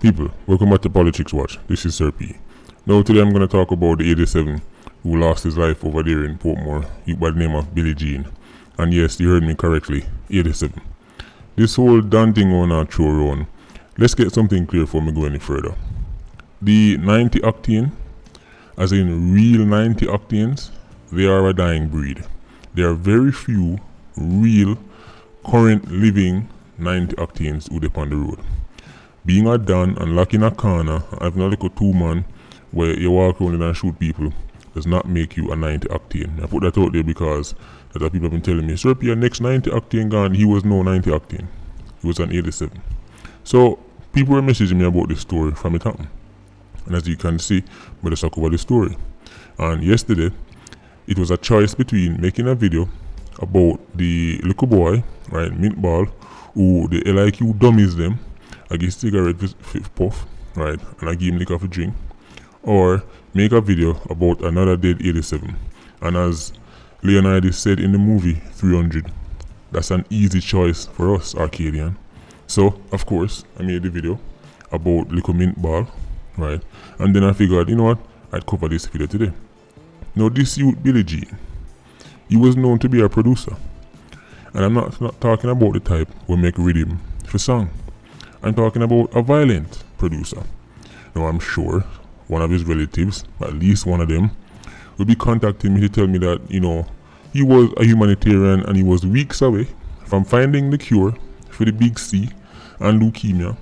People, welcome back to Politics Watch. This is Sir P. Now today I'm going to talk about the 87 who lost his life over there in Portmore by the name of Billie Jean. And yes, you heard me correctly, 87. This whole damn thing on our throw around. Let's get something clear before we go any further. The 90 octane, as in real 90 octanes, they are a dying breed. There are very few real current living 90 octanes who dip on the road. Being a Don and locked in a corner and having a little two-man where you walk around and shoot people does not make you a 90 octane. I put that out there because other people have been telling me, Sir P, your next 90 octane gone. He was no 90 octane. He was an 87. So people were messaging me about this story from it happened. And as you can see, I'm just talk over the story. And yesterday, it was a choice between making a video about the little boy, right, Mintball, who the LIQ dummies them. I give cigarette puff, right, and I give him liquor for drink, or make a video about another dead 87. And as Leonidas said in the movie 300, that's an easy choice for us Arcadian. So of course I made the video about little Mintball, right, and then I figured, you know what, I'd cover this video today. Now this youth Billie Jean, he was known to be a producer, and I'm not talking about the type who make rhythm for song. I'm talking about a violent producer. Now I'm sure one of his relatives, at least one of them, will be contacting me to tell me that, you know, he was a humanitarian and he was weeks away from finding the cure for the big C and leukemia,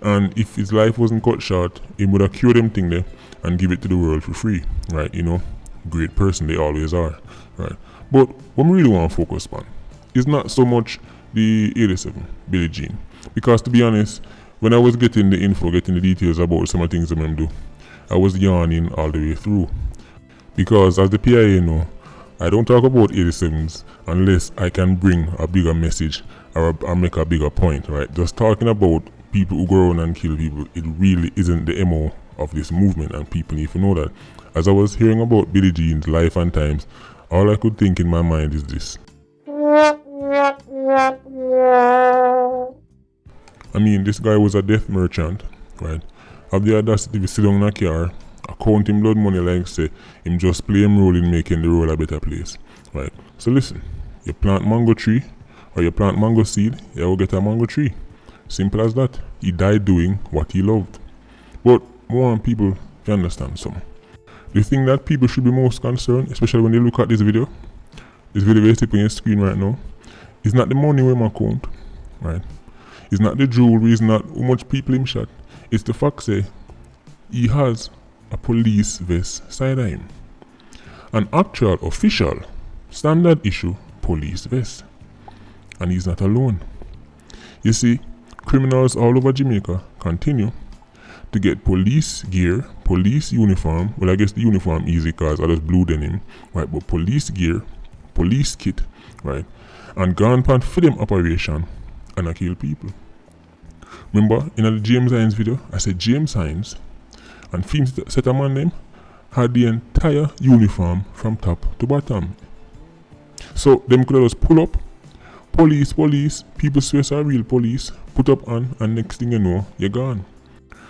and if his life wasn't cut short, he would have cured them thing there and give it to the world for free, right? You know, great person they always are, right? But what we really want to focus on is not so much the 87, Billie Jean. Because to be honest, when I was getting the info, getting the details about some of the things I'm do, I was yawning all the way through. Because as the PIA know, I don't talk about 87s unless I can bring a bigger message or make a bigger point, right? Just talking about people who go around and kill people, it really isn't the MO of this movement, and people need to know that. As I was hearing about Billie Jean's life and times, all I could think in my mind is this. I mean, this guy was a death merchant, right? Have the audacity to sit down in a car, account him blood money like say, him just play him role in making the world a better place, right? So listen, you plant mango tree, or you plant mango seed, you will get a mango tree. Simple as that. He died doing what he loved. But more people to understand something. The thing that people should be most concerned, especially when they look at this video we're on your screen right now, is not the money we my count, right? It's not the jewelry, it's not how much people him shot. It's the fact say he has a police vest side of him. An actual, official, standard issue police vest. And he's not alone. You see, criminals all over Jamaica continue to get police gear, police uniform. Well, I guess the uniform easy because I just blue denim, right? But police gear, police kit, right? And gone pan for them operation and I kill people. Remember in the James Hines video, I said James Hines and film set a man name had the entire uniform from top to bottom. So them could just pull up, police, people swear are real police, put up on, and next thing you know, you're gone.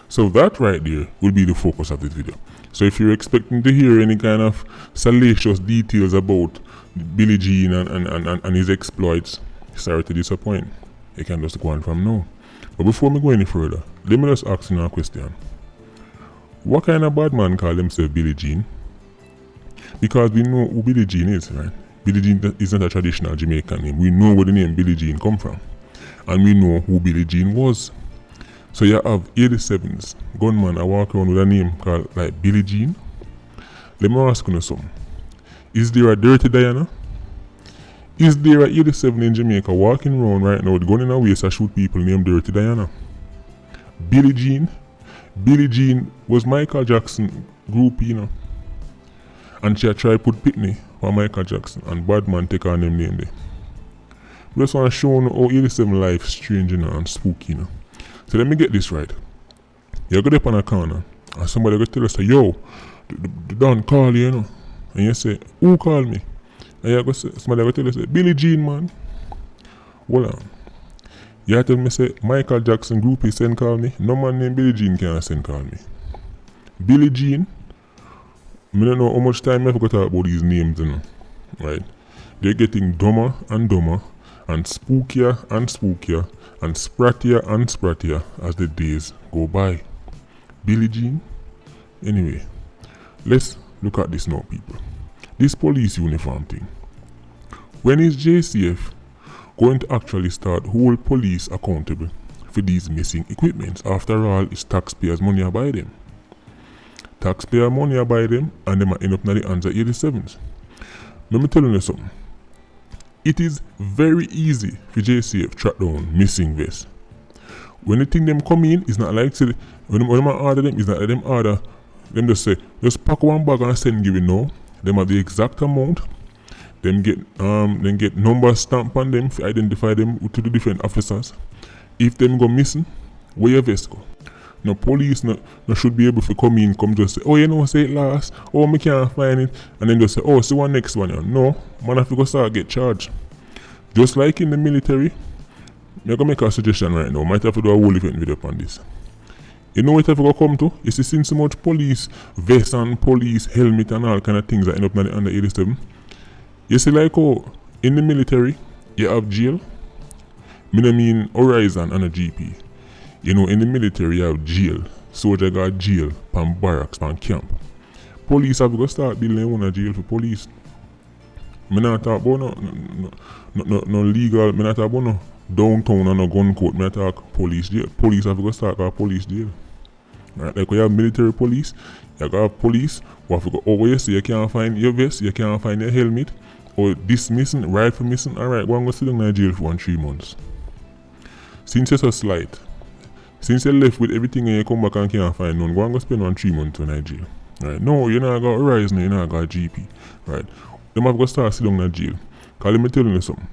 So that right there will be the focus of this video. So if you're expecting to hear any kind of salacious details about Billie Jean and his exploits, sorry to disappoint. You can just go on from now. But before we go any further, let me just ask you a question. What kind of bad man call himself Billie Jean? Because we know who Billie Jean is, right? Billie Jean is not a traditional Jamaican name. We know where the name Billie Jean come from. And we know who Billie Jean was. So you have 87s, gunman, I walk around with a name called like Billie Jean. Let me ask you something. Is there a Dirty Diana? Is there a 87 in Jamaica walking around right now with gun in a waist and shoot people named Dirty Diana? Billie Jean? Billie Jean was Michael Jackson group, you know. And she tried to put Pitney on Michael Jackson and Badman take her name there. We just want to show you how 87 life strange, you know, and spooky, you know. So let me get this right. You go up on a corner and somebody go tell us, yo, the Don call you, you know. And you say, who called me? And you go say, somebody go tell us, Billie Jean, man. Hold on. You tell me say Michael Jackson groupie send call me. No man named Billie Jean can send call me. Billie Jean, I don't know how much time I forgot about these names, you know. Right? They're getting dumber and dumber and spookier and spookier and sprattier as the days go by. Billie Jean? Anyway, let's look at this now, people. This police uniform thing. When is JCF going to actually start hold police accountable for these missing equipments? After all, it's taxpayers' money I buy them. Taxpayer money I buy them and them end up in the hands of 87s. Let me tell you something. It is very easy for JCF track down missing vests. When the thing them come in, it's not like say, when I order them, it's not like them order. Them just say, just pack one bag and send give it now. Them have the exact amount. Them get number stamp on them to identify them to the different officers. If them go missing, where your vest go? No police no should be able to come just say, oh you know say it last, oh me can't find it, and then just say, oh see one next one. Yeah. No, man have to go start get charged. Just like in the military, I'm gonna make a suggestion right now. Might have to do a whole event video on this. You know what have to come to? Is to see so much police vest and police helmet and all kind of things that end up in the under 87. You see like in the military you have jail. I mean Horizon and a GP. You know, in the military you have jail. Soldier got jail, pan barracks, pan camp. Police have to start building one jail for police. Me not talk about no legal, me not talk about no downtown and no gun court, me not talk police jail. Police have to start a police jail. Right? Like when you have military police, you got police who have to go over you, so you can't find your vest, you can't find your helmet, or this missing, rifle missing, alright, go and go sit down in jail for 3 months. Since you're so slight, since you left with everything and you come back and can't find none, go and go spend 3 months in jail. Right? No, you're not got Horizon, you're not got GP. Right? Them have to start sit down in jail. Cause let me tell you something.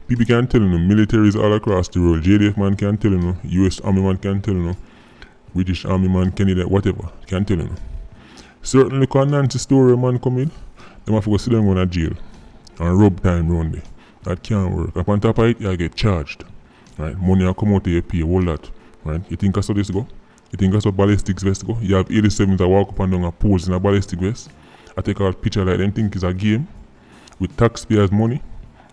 People can tell you, militaries all across the world, JDF man can tell you, US Army man can tell you, British Army man, Canada, whatever, can tell you. Certainly when Nancy Story man come in, them have to go sit down in jail and rub time around there. That can't work. Up on top of it, you get charged. Right? Money will come out of your pay, all that. Right? You think that's how this go? You think that's how ballistic vest go? You have 87s that walk up and down and pose in a ballistic vest. I take out a picture like them think it's a game with taxpayers' money,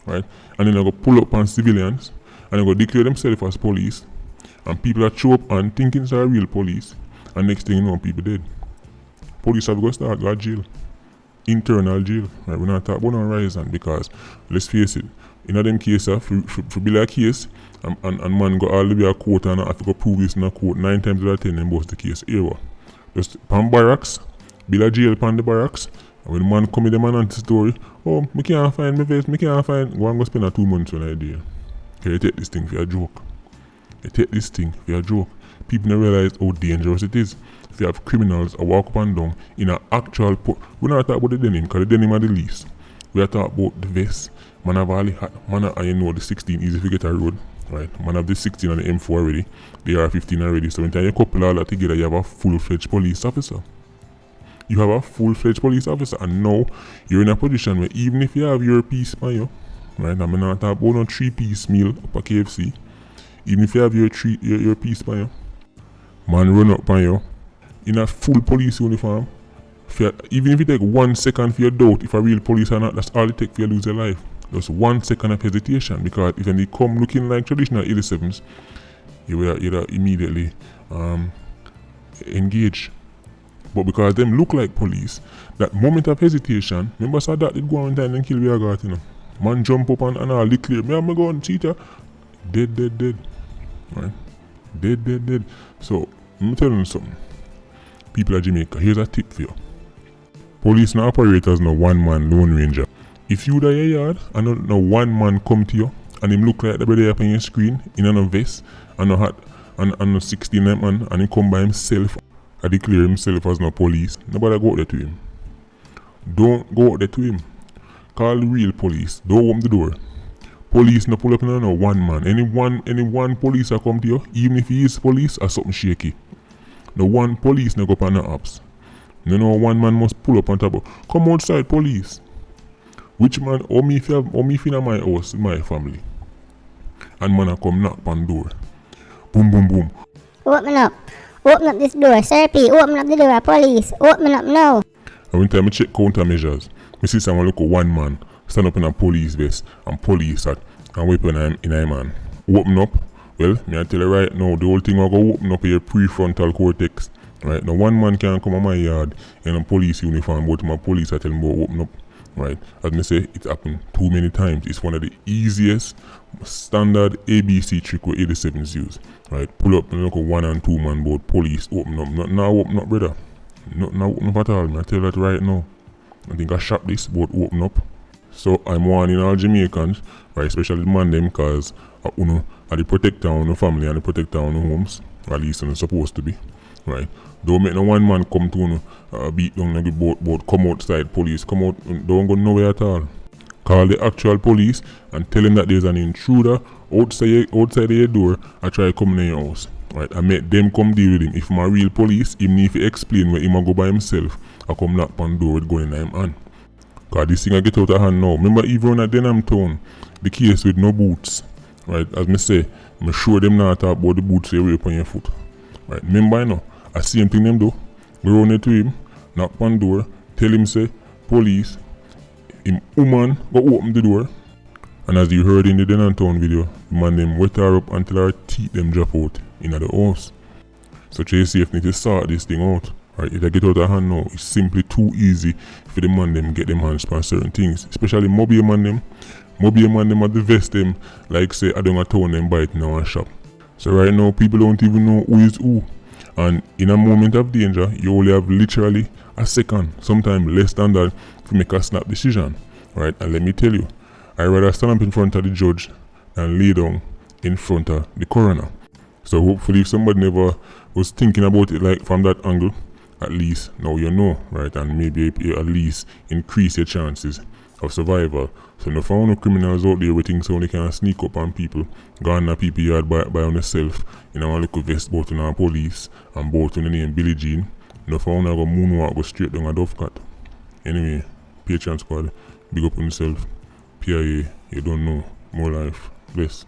right? And then I go pull up on civilians and they go declare themselves as police. And people that show up and thinking it's a real police. And next thing you know, people dead. Police have to go start go jail. Internal jail. Right? We're not talking about no Horizon because let's face it, in them cases, for be like a case, and man go all the way to court and I have to go prove this in a court 9 times out of 10 and bust the case. Here, just pan barracks, build a jail pan the barracks, and when the man come with the man on the story, oh, me can't find my face, me can't find, go and go spend 2 months on an idea. Okay, you take this thing for a joke. You take this thing for a joke. People don't realize how dangerous it is. If you have criminals or walk up and down in an actual we're not talking about the denim, because the denim are the least. We are talking about the vest. Man have all the hat, and you know the 16 easy to get a road. Right, man have the 16 and the M4 already, the R15 already, so when you couple all that together you have a full-fledged police officer. You have a full-fledged police officer and now you're in a position where even if you have your piece on you, right, I'm not talking about no 3-piece meal up at KFC, even if you have your piece on you, man run up on you, in a full police uniform, even if you take 1 second for your doubt if a real police or not, that's all it takes for you to lose your life. Just 1 second of hesitation, because if they come looking like traditional 87s, you will immediately engage. But because them look like police, that moment of hesitation, remember so that did go on time and kill Viagat, you know. Man jump up and all declare, me and my gun, cheater. Dead. Right? Dead. So, let me tell you something. People of Jamaica, here's a tip for you. Police and operators no one-man lone ranger. If you die in your yard and no one man come to you and him look like the brother up on your screen in a vest and a hat and a 16 man and he come by himself and declare himself as no police, nobody go out there to him. Don't go out there to him. Call the real police. Don't open the door. Police no pull up no one man. Any one police that come to you, even if he is police or something shaky. No one police no go up on the ops. No one man must pull up on top of, come outside police. Which man, or me if in my house, my family. and man a come knock on door. Boom, boom, boom. Open up. Open up this door. Sir P, open up the door. Police. Open up now. And when time I check countermeasures, I see someone look at one man stand up in a police vest and police hat and weapon in a man. Open up. Well, me I tell you right now, the whole thing will go open up your prefrontal cortex. Right? Now one man can come on my yard in a police uniform, but my police I tell him about open up. Right? As me say, it happened too many times. It's one of the easiest standard ABC trick where 87s use. Right? Pull up and look at 1 and 2 man boat, police, open up. Not now open up, brother. Not now open up at all. I tell you that right now. I think I shot this boat open up. So I'm warning all Jamaicans, right, especially the man them, cause are the protector on the family and the protector on the homes, or at least they're supposed to be. Right? Don't make no one man come to beat down the boat, come outside, police, come out, don't go nowhere at all. Call the actual police and tell them that there's an intruder outside your door and try to come in your house. Right? And make them come deal with him. If I'm a real police, even if he explain where he might go by himself, I come knock on the door with gun in him hand. Cause this thing I get out of hand now. Remember even at Denham Town, the case with no boots. Right? As me say, I'm sure them not talk about the boots they wear upon your foot. Right? Remember I know. I same thing them do. We run it to him, knock on the door, tell him say, police, him woman go open the door. And as you heard in the Denham Town video, the man them wet her up until her teeth them drop out in the house. So JCF need to sort this thing out. Right, if I get out of hand now, it's simply too easy for the man them get them hands on certain things. Especially mobile man them. Mobile man them at the vest them, like say I don't town them buy it now and shop. So right now people don't even know who is who. And in a moment of danger, you only have literally a second, sometimes less than that, to make a snap decision. Right, and let me tell you, I'd rather stand up in front of the judge than lay down in front of the coroner. So hopefully if somebody never was thinking about it like from that angle, at least now you know, right, and maybe at least increase your chances of survival. So no found no criminals out there waiting so they can sneak up on people, go on a people yard by on themselves, you know, a little vest both in our police and both in the name Billie Jean. No found I go moonwalk, go straight down a Dovecat. Anyway, Patreon squad, big up on yourself. PIA, you don't know, more life, bless.